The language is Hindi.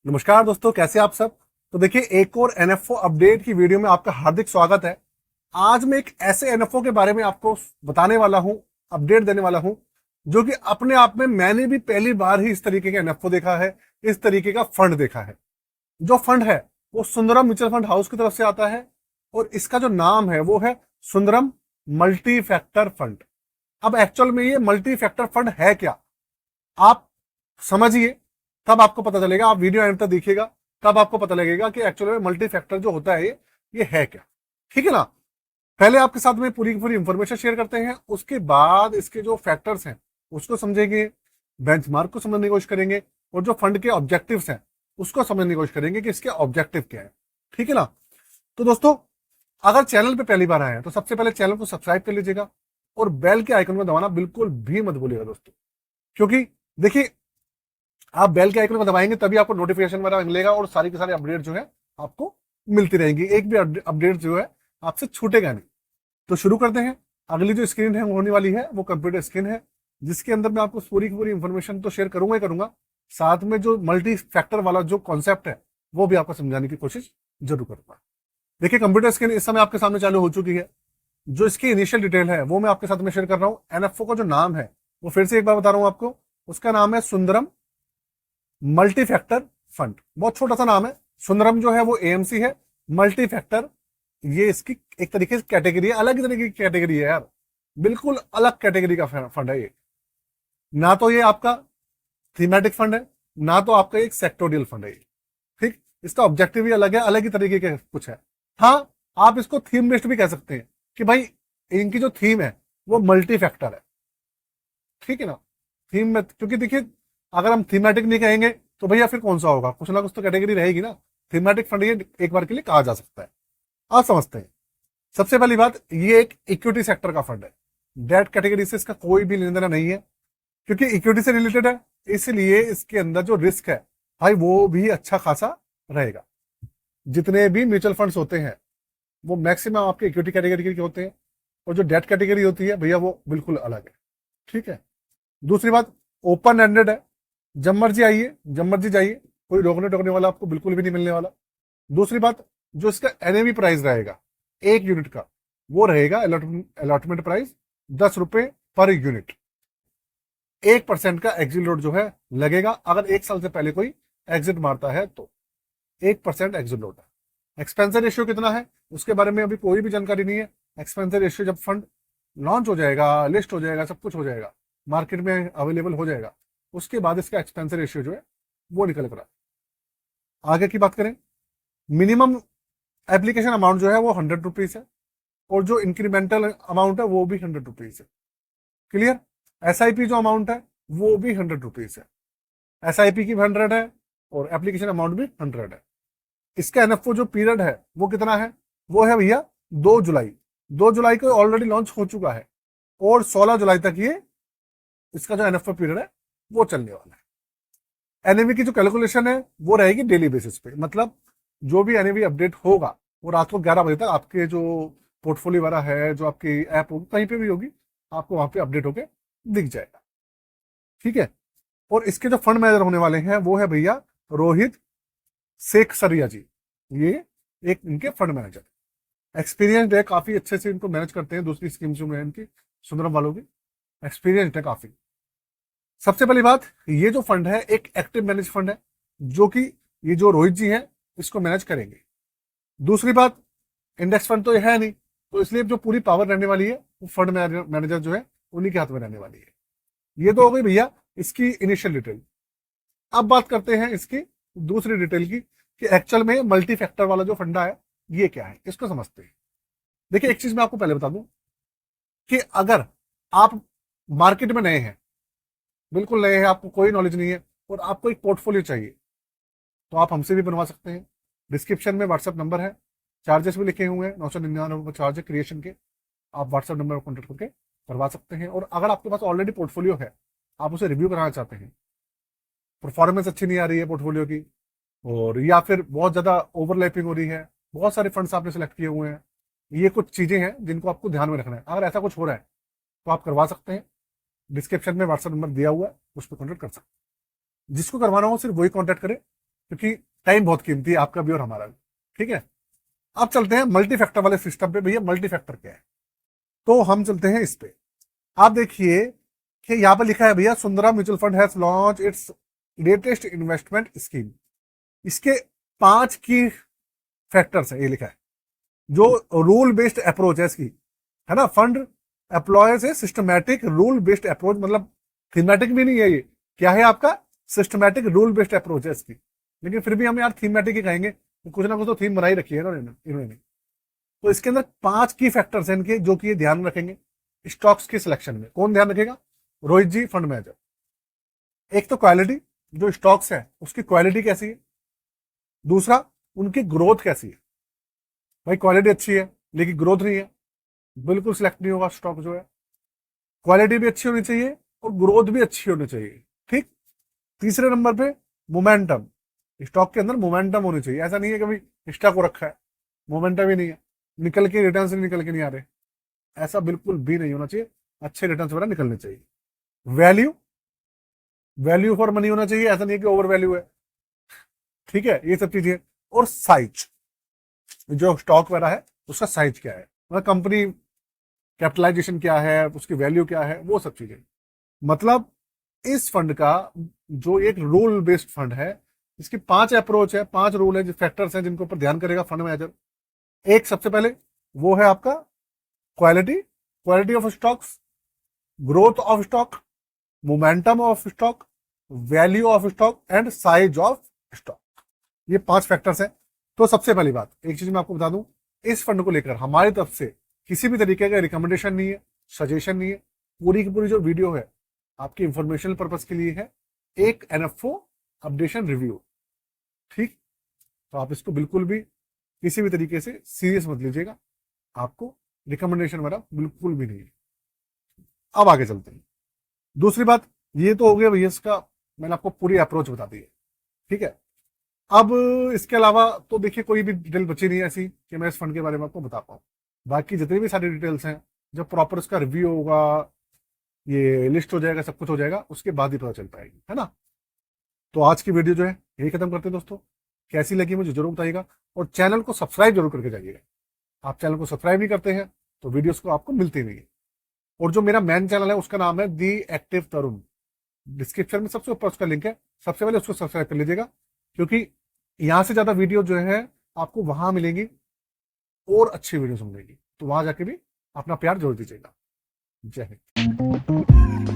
नमस्कार दोस्तों, कैसे आप सब। तो देखिए, एक और एनएफओ अपडेट की वीडियो में आपका हार्दिक स्वागत है। आज मैं एक ऐसे एनएफओ के बारे में आपको बताने वाला हूं, अपडेट देने वाला हूं, जो कि अपने आप में मैंने भी पहली बार ही इस तरीके का एनएफओ देखा है, इस तरीके का फंड देखा है। जो फंड है वो सुंदरम म्यूचुअल फंड हाउस की तरफ से आता है और इसका जो नाम है वो है सुंदरम मल्टी फैक्टर फंड। अब एक्चुअल में ये मल्टी फैक्टर फंड है क्या, आप समझिए, तब आपको पता चलेगा। आप वीडियो एंड तक देखिएगा, तब आपको पता लगेगा कि एक्चुअली में मल्टी फैक्टर जो होता है ये है क्या। ठीक है ना। पहले आपके साथ में पूरी की पूरी इंफॉर्मेशन शेयर करते हैं, उसके बाद इसके जो फैक्टर्स हैं उसको समझेंगे, बेंचमार्क को समझने की कोशिश करेंगे, और जो फंड के ऑब्जेक्टिव्स हैं उसको समझने की कोशिश करेंगे कि इसके ऑब्जेक्टिव क्या है। ठीक है ना। तो दोस्तों, अगर चैनल पे पहली बार आए हैं तो सबसे पहले चैनल को सब्सक्राइब कर लीजिएगा और बेल के आइकन को दबाना बिल्कुल भी मत भूलिएगा दोस्तों। क्योंकि देखिए, आप बेल के आइकन को दबाएंगे तभी आपको नोटिफिकेशन वगैरह मिलेगा और सारी की सारी अपडेट जो है आपको मिलती रहेंगी। एक भी अपडेट जो है आपसे छूटेगा नहीं। तो शुरू करते हैं। अगली जो स्क्रीन है होने वाली है वो कंप्यूटर स्क्रीन है, जिसके अंदर मैं आपको पूरी की पूरी इंफॉर्मेशन तो शेयर करूंगा ही करूंगा, साथ में जो मल्टी फैक्टर वाला जो कॉन्सेप्ट है वो भी आपको समझाने की कोशिश जरूर करूंगा। देखिए, कंप्यूटर स्क्रीन इस समय आपके सामने चालू हो चुकी है। जो इसकी इनिशियल डिटेल है वो मैं आपके साथ में शेयर कर रहा हूं। एनएफओ का जो नाम है वो फिर से एक बार बता रहा हूं आपको, उसका नाम है सुंदरम मल्टी फैक्टर फंड। बहुत छोटा सा नाम है। सुंदरम जो है वो एएमसी है, मल्टी फैक्टर ये इसकी एक तरीके से कैटेगरी है, अलग ही तरीके की कैटेगरी है यार, बिल्कुल अलग कैटेगरी का फंड है ये। ना तो ये आपका थीमेटिक फंड है, ना तो आपका एक सेक्टोरियल फंड है ये। ठीक, इसका ऑब्जेक्टिव भी अलग है, अलग ही तरीके के कुछ है। हाँ, आप इसको थीम बेस्ड भी कह सकते हैं कि भाई इनकी जो थीम है वो मल्टी फैक्टर है। ठीक है ना। थीम में, क्योंकि देखिए, अगर हम थीमेटिक नहीं कहेंगे तो भैया फिर कौन सा होगा, कुछ ना कुछ तो कैटेगरी रहेगी ना। थीमेटिक फंड ये एक बार के लिए कहा जा सकता है। आप समझते हैं। सबसे पहली बात, ये एक इक्विटी सेक्टर का फंड है। डेट कैटेगरी से इसका कोई भी लेना देना नहीं है, क्योंकि इक्विटी से रिलेटेड है, इसलिए इसके अंदर जो रिस्क है भाई वो भी अच्छा खासा रहेगा। जितने भी म्यूचुअल फंड्स होते हैं वो मैक्सिमम आपके इक्विटी कैटेगरी के होते हैं, और जो डेट कैटेगरी होती है भैया वो बिल्कुल अलग है। ठीक है। दूसरी बात, ओपन एंडेड है, जब मर्जी आइए जब मर्जी जाइए, कोई रोकने टोकने वाला आपको बिल्कुल भी नहीं मिलने वाला। दूसरी बात, जो इसका एनएवी प्राइस रहेगा एक यूनिट का, वो रहेगा अलॉटमेंट प्राइस 10 रुपए पर यूनिट। 1% का एग्जिट लोड जो है लगेगा अगर 1 साल से पहले कोई एग्जिट मारता है तो। 1% एग्जिट लोड है। एक्सपेंसर रेशियो कितना है उसके बारे में अभी कोई भी जानकारी नहीं है। एक्सपेंसर रेशियो जब फंड लॉन्च हो जाएगा, लिस्ट हो जाएगा, सब कुछ हो जाएगा, मार्केट में अवेलेबल हो जाएगा, उसके बाद इसका एक्सपेंसर रेशियो जो है वो निकल कर आगे की बात करें। मिनिमम एप्लीकेशन अमाउंट जो है वो 100 रुपीज है, और जो इंक्रीमेंटल अमाउंट है वो भी 100 रुपीज है। क्लियर। एसआईपी जो अमाउंट है वो भी 100 रुपीज है। एसआईपी की 100 है और एप्लीकेशन अमाउंट भी 100 है। इसका एनएफओ जो पीरियड है वो कितना है, वो है भैया 2 जुलाई। 2 जुलाई को ऑलरेडी लॉन्च हो चुका है और 16 जुलाई तक ये इसका जो एनएफओ पीरियड है वो चलने वाला है। एनएवी की जो कैलकुलेशन है वो रहेगी डेली बेसिस पे, मतलब जो भी एनएवी अपडेट होगा वो रात को 11 बजे तक आपके जो पोर्टफोलियो वाला है, जो आपकी ऐप होगी, कहीं पे भी होगी, आपको वहां पे अपडेट होके दिख जाएगा। ठीक है। और इसके जो फंड मैनेजर होने वाले हैं वो है भैया रोहित शेख सरिया जी। ये एक इनके फंड मैनेजर एक्सपीरियंसड है, काफी अच्छे से इनको मैनेज करते हैं। दूसरी स्कीम जो है इनकी सुंदरम वालों की, एक्सपीरियंसड है काफी। सबसे पहली बात, ये जो फंड है एक एक्टिव मैनेज फंड है, जो कि ये जो रोहित जी हैं इसको मैनेज करेंगे। दूसरी बात, इंडेक्स फंड तो ये है नहीं, तो इसलिए जो पूरी पावर रहने वाली है वो फंड मैनेजर जो है उन्हीं के हाथ में रहने वाली है। ये तो हो गई भैया इसकी इनिशियल डिटेल। अब बात करते हैं इसकी दूसरी डिटेल की, कि एक्चुअल में मल्टी फैक्टर वाला जो फंडा है ये क्या है, इसको समझते हैं। देखिए, एक चीज मैं आपको पहले बता दूं कि अगर आप मार्केट में नए हैं, बिल्कुल नए हैं, आपको कोई नॉलेज नहीं है और आपको एक पोर्टफोलियो चाहिए, तो आप हमसे भी बनवा सकते हैं। डिस्क्रिप्शन में व्हाट्सएप नंबर है, चार्जेस भी लिखे हुए हैं, 999 चार्ज है क्रिएशन के। आप व्हाट्सएप नंबर पर कॉन्टेक्ट करके करवा सकते हैं। और अगर आपके पास ऑलरेडी पोर्टफोलियो है, आप उसे रिव्यू कराना चाहते हैं, परफॉर्मेंस अच्छी नहीं आ रही है पोर्टफोलियो की, और या फिर बहुत ज्यादा ओवरलैपिंग हो रही है, बहुत सारे फंड्स आपने सेलेक्ट किए हुए हैं, ये कुछ चीजें हैं जिनको आपको ध्यान में रखना है। अगर ऐसा कुछ हो रहा है तो आप करवा सकते हैं। डिस्क्रिप्शन में व्हाट्सएप नंबर दिया हुआ है, उस पर कॉन्टेक्ट कर सकते हैं। जिसको करवाना हो सिर्फ वही कॉन्टेक्ट करें, क्योंकि टाइम बहुत कीमती है, आपका भी और हमारा भी। ठीक है, अब चलते हैं मल्टी फैक्टर वाले सिस्टम पे। भैया मल्टी फैक्टर क्या है, तो हम चलते हैं इस पे। आप देखिए कि यहाँ पर लिखा है भैया, Sundara mutual fund has launch its latest investment scheme. इसके 5 की फैक्टर्स है, ये लिखा है। जो रूल बेस्ड अप्रोच है इसकी, है ना, फंड एप्लॉयज है सिस्टमैटिक रूल बेस्ड अप्रोच, मतलब थीमेटिक भी नहीं है ये, क्या है आपका, सिस्टमैटिक रूल बेस्ड अप्रोच है इसकी। लेकिन फिर भी हम यार थीमेटिक ही कहेंगे, तो कुछ ना कुछ तो थीम बनाई रखी है ना इन्होंने। तो इसके अंदर 5 की फैक्टर्स हैं इनके, जो कि ये ध्यान रखेंगे स्टॉक्स के सिलेक्शन में। कौन ध्यान रखेगा, रोहित जी फंड मैनेजर। एक तो क्वालिटी, जो स्टॉक्स है उसकी क्वालिटी कैसी है। दूसरा, उनकी ग्रोथ कैसी है। भाई क्वालिटी अच्छी है लेकिन ग्रोथ नहीं है, बिल्कुल सिलेक्ट नहीं होगा स्टॉक जो है। क्वालिटी भी अच्छी होनी चाहिए और ग्रोथ भी अच्छी होनी चाहिए। ठीक। तीसरे नंबर पे मोमेंटम, स्टॉक के अंदर मोमेंटम होनी चाहिए। ऐसा नहीं है कि भाई स्टॉक को रखा है, मोमेंटम ही नहीं है, निकल के रिटर्न से निकल के नहीं आ रहे, ऐसा बिल्कुल भी नहीं होना चाहिए। अच्छे रिटर्न वगैरह निकलने चाहिए। वैल्यू, वैल्यू फॉर मनी होना चाहिए, ऐसा नहीं है कि ओवर वैल्यू है। ठीक है, ये सब चीजें। और साइज, जो स्टॉक वगैरह है उसका साइज क्या है, मतलब कंपनी कैपिटलाइजेशन क्या है, उसकी वैल्यू क्या है, वो सब चीजें। मतलब इस फंड का जो एक रूल बेस्ड फंड है, इसकी 5 अप्रोच है, 5 रूल है, जो फैक्टर्स हैं जिनके ऊपर ध्यान करेगा फंड मैनेजर। एक सबसे पहले वो है आपका quality, quality of stocks, growth of stock, momentum of stock, value of stock and size of stock. ये 5 फैक्टर्स हैं। तो सबसे पहली बात, एक चीज मैं आपको बता दूं, इस फंड को लेकर हमारी तरफ से किसी भी तरीके का रिकमेंडेशन नहीं है, सजेशन नहीं है। पूरी की पूरी जो वीडियो है आपकी इंफॉर्मेशनल पर्पज के लिए है, एक एनएफओ अपडेशन रिव्यू। ठीक। तो आप इसको बिल्कुल भी किसी भी तरीके से सीरियस मत लीजिएगा, आपको रिकमेंडेशन वगैरह बिल्कुल भी नहीं है। अब आगे चलते हैं। दूसरी बात, ये तो हो गया भैया इसका, मैंने आपको पूरी अप्रोच बता दी है। ठीक है, अब इसके अलावा तो देखिए कोई भी डिटेल बची नहीं है ऐसी कि मैं इस फंड के बारे में आपको बता पाऊँ। बाकी जितनी भी सारी डिटेल्स हैं, जब प्रॉपर उसका रिव्यू होगा, ये लिस्ट हो जाएगा, सब कुछ हो जाएगा, उसके बाद ही पता चल पाएगी, है ना। तो आज की वीडियो जो है यही खत्म करते हैं दोस्तों। कैसी लगी मुझे जरूर बताइएगा, और चैनल को सब्सक्राइब जरूर करके जाइएगा। आप चैनल को सब्सक्राइब नहीं करते हैं तो वीडियोस को आपको मिलती नहीं है। और जो मेरा मेन चैनल है उसका नाम है दी एक्टिव तरुण, डिस्क्रिप्शन में सबसे ऊपर उसका लिंक है, सबसे पहले उसको सब्सक्राइब कर लीजिएगा, क्योंकि यहां से ज्यादा वीडियो जो है आपको वहां मिलेंगी और अच्छी वीडियो मिलेगी। तो वहां जाके भी अपना प्यार जोड़ दीजिएगा। जय हिंद।